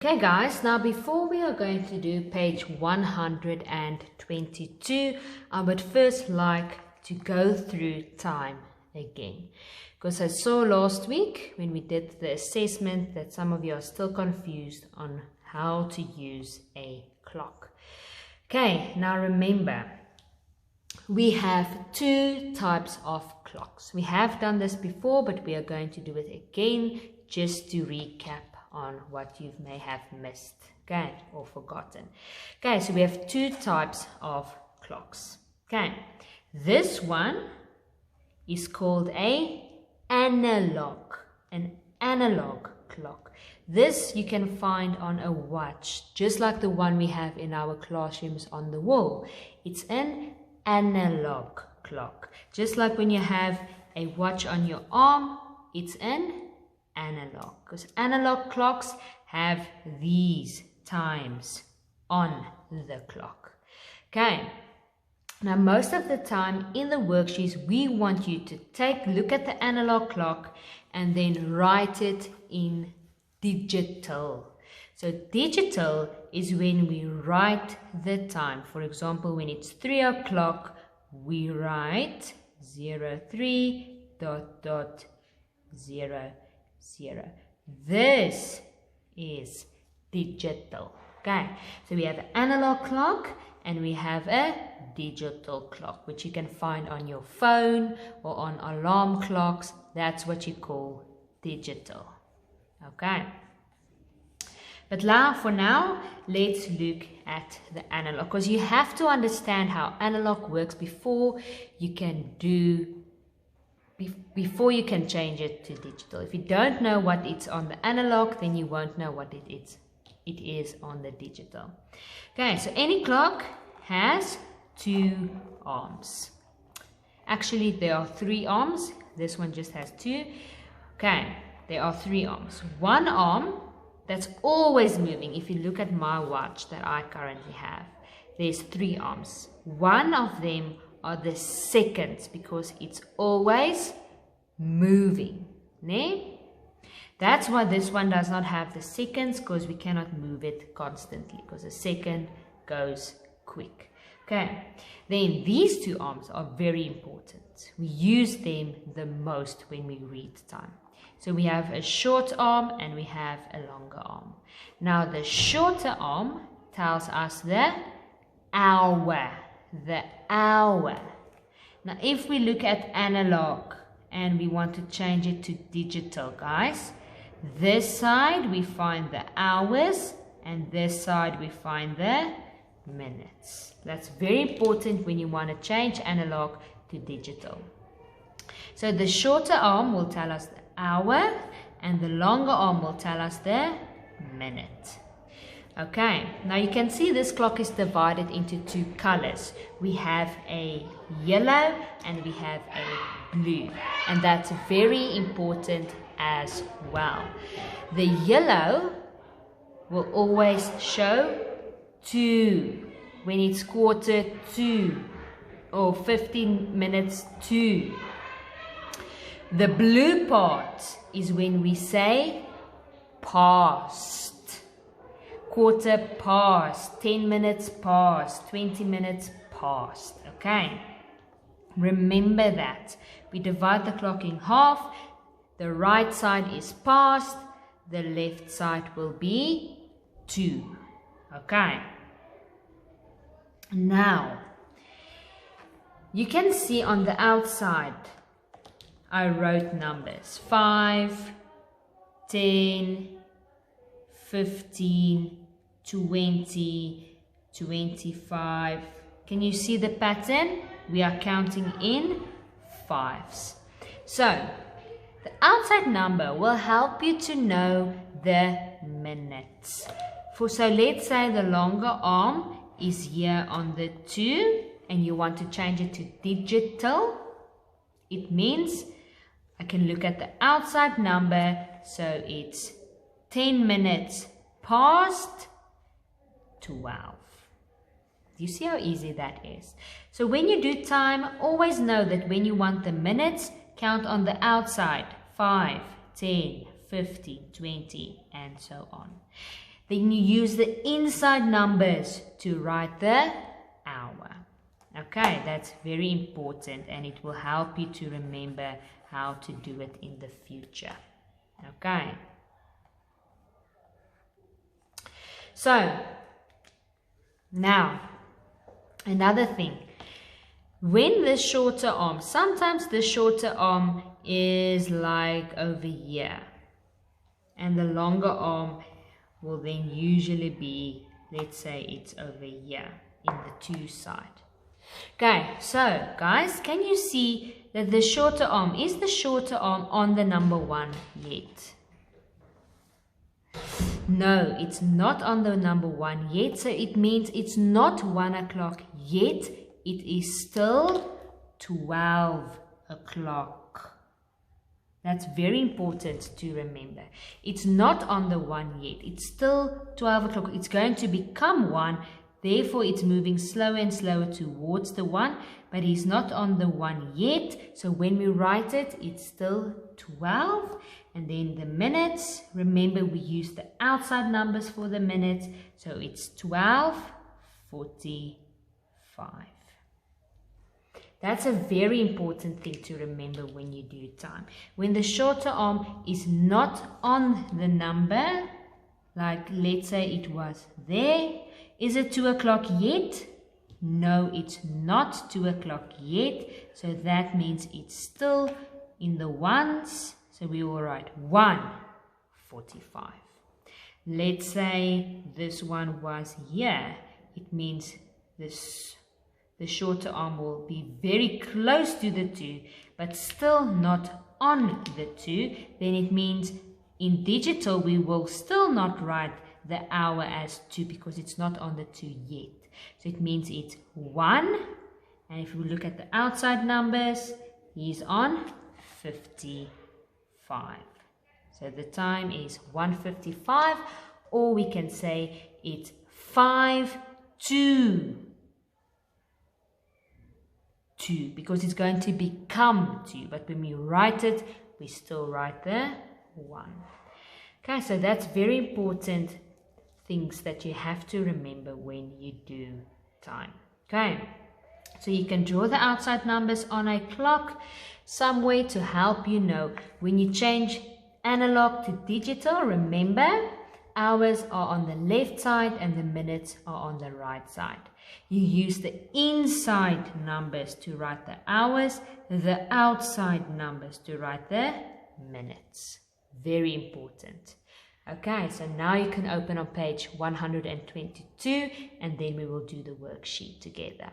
Okay guys, now before we are going to do page 122, I would first like to go through time again. Because I saw last week when we did the assessment that some of you are still confused on how to use a clock. Okay, now remember, we have two types of clocks. We have done this before, but we are going to do it again just to recap on what you may have missed, okay, or forgotten. Okay, so we have two types of clocks. Okay, this one is called an analog clock. This you can find on a watch, just like the one we have in our classrooms on the wall. It's an analog clock. Just like when you have a watch on your arm, it's an analog, because analog clocks have these times on the clock. Okay, now most of the time in the worksheets we want you to look at the analog clock and then write it in digital. So digital is when we write the time. For example, when it's 3 o'clock, we write 03.00. This is digital. Okay, so we have an analog clock and we have a digital clock, which you can find on your phone or on alarm clocks. That's what you call digital. Okay, but now for now let's look at the analog, because you have to understand how analog works before you can change it to digital. If you don't know what it's on the analog, then you won't know what it is on the digital. Okay, so any clock has two arms. Actually, there are three arms. This one just has two. Okay, there are three arms. One arm that's always moving. If you look at my watch that I currently have, there's three arms. One of them are the seconds, because it's always moving. Ne? That's why this one does not have the seconds, because we cannot move it constantly, because a second goes quick. Okay, then these two arms are very important. We use them the most when we read time. So we have a short arm and we have a longer arm. Now the shorter arm tells us the hour. The hour. Now if we look at analog and we want to change it to digital, guys, this side we find the hours and this side we find the minutes. That's very important when you want to change analog to digital. So the shorter arm will tell us the hour and the longer arm will tell us the minute. Okay, now you can see this clock is divided into two colors. We have a yellow and we have a blue, and that's very important as well. The yellow will always show 2 when it's 2:45 or 15 minutes to. The blue part is when we say past. 1/4 past, 10 minutes past, 20 minutes past. Okay, remember that. We divide the clock in half. The right side is past, the left side will be 2. Okay, now you can see on the outside I wrote numbers 5, 10, 15, 20, 25. Can you see the pattern? We are counting in 5s. So the outside number will help you to know the minutes. So let's say the longer arm is here on the 2 and you want to change it to digital. It means I can look at the outside number, so it's 10 minutes past 12. Do you see how easy that is? So when you do time, always know that when you want the minutes, count on the outside 5, 10, 15, 20, and so on. Then you use the inside numbers to write the hour. Okay, that's very important, and it will help you to remember how to do it in the future. Okay. So, now, another thing. When the shorter arm, sometimes the shorter arm is like over here, and the longer arm will then usually be, let's say it's over here in the 2 side. Okay, so guys, can you see that the shorter arm, is the shorter arm on the number 1 yet? No, it's not on the number 1 yet, so it means it's not 1 o'clock yet. It is still 12 o'clock. That's very important to remember. It's not on the 1 yet. It's still 12 o'clock. It's going to become 1. Therefore, it's moving slower and slower towards the 1. But it's not on the 1 yet. So when we write it, it's still 12. And then the minutes. Remember, we use the outside numbers for the minutes. So it's 12:45. That's a very important thing to remember when you do time. When the shorter arm is not on the number, like let's say it was there, is it 2 o'clock yet? No, it's not 2 o'clock yet. So that means it's still in the ones. So we will write 1:45. Let's say this one was here. It means the shorter arm will be very close to the 2, but still not on the 2. Then it means in digital we will still not write the hour as 2 because it's not on the 2 yet. So it means it's 1. And if we look at the outside numbers, he's on 55. So the time is 1:55, or we can say it's 5:02. 2, because it's going to become 2, but when we write it, we still write the 1. Okay, so that's very important things that you have to remember when you do time. Okay, so you can draw the outside numbers on a clock somewhere to help you know when you change analog to digital. Remember, hours are on the left side and the minutes are on the right side. You use the inside numbers to write the hours, the outside numbers to write the minutes. Very important. Okay, so now you can open on page 122 and then we will do the worksheet together.